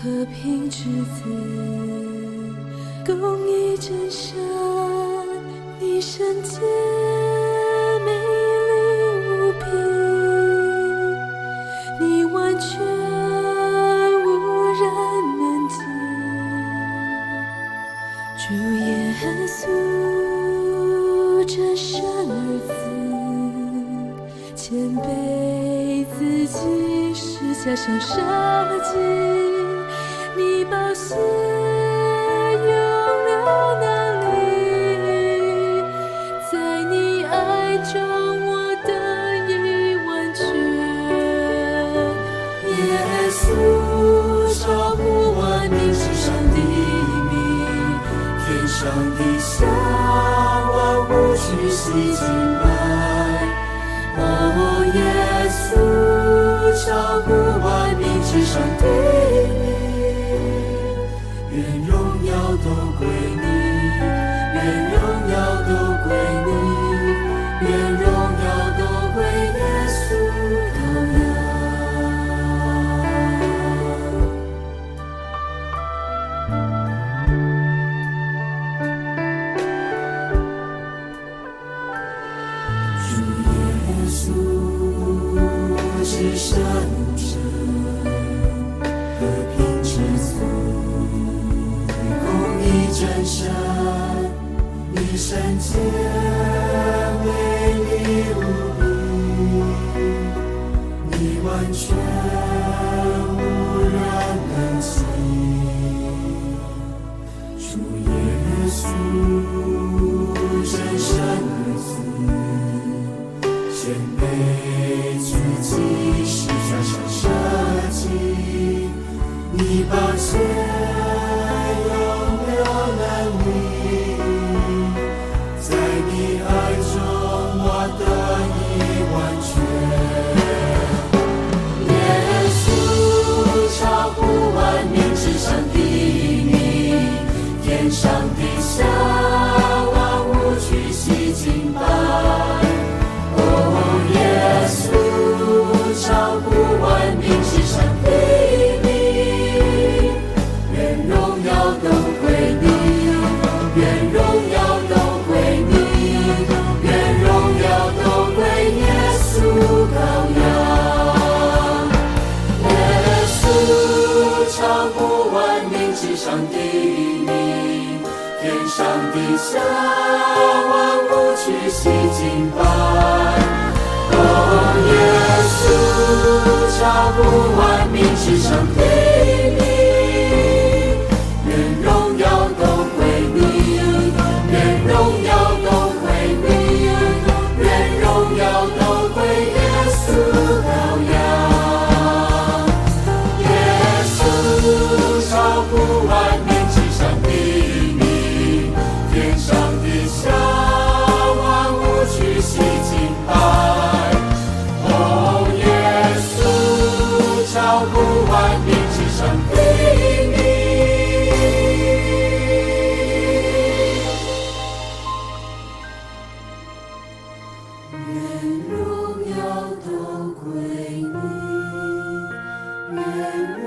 和平之子，公义真善，你圣洁美丽无比，你完全无人能及。主耶稣真善儿子，谦卑自己，十架上舍己，你宝血永流难离，在你爱中我得以完全。耶稣超乎万民之上的名，天上地下万物屈膝敬拜。哦，耶稣超乎万民之上的名，愿荣耀都归你，愿荣耀都归你，愿荣耀都归耶稣羔羊。主耶稣是圣者，和平之子，公义真善，你圣洁美丽无比，你完全无人能及。主耶稣真善儿子，谦卑自己，十架上舍己，你宝血永流难离，在你爱中我得以完全。耶稣超乎万民之上的名，天上地下万物屈膝敬拜。耶稣超乎万民之上的名，愿荣耀都归你，愿荣耀都归你，愿荣耀都归耶稣羔羊。耶稣超乎万民之上的名，天上地下万物屈膝敬拜。耶稣超乎万民之上的名，愿荣耀都归你，愿荣耀都归你，愿荣耀都归耶稣羔羊。耶稣超乎万民之上的名，天上地下万物屈膝敬拜。超乎万民之上的名，愿荣耀都归你，愿荣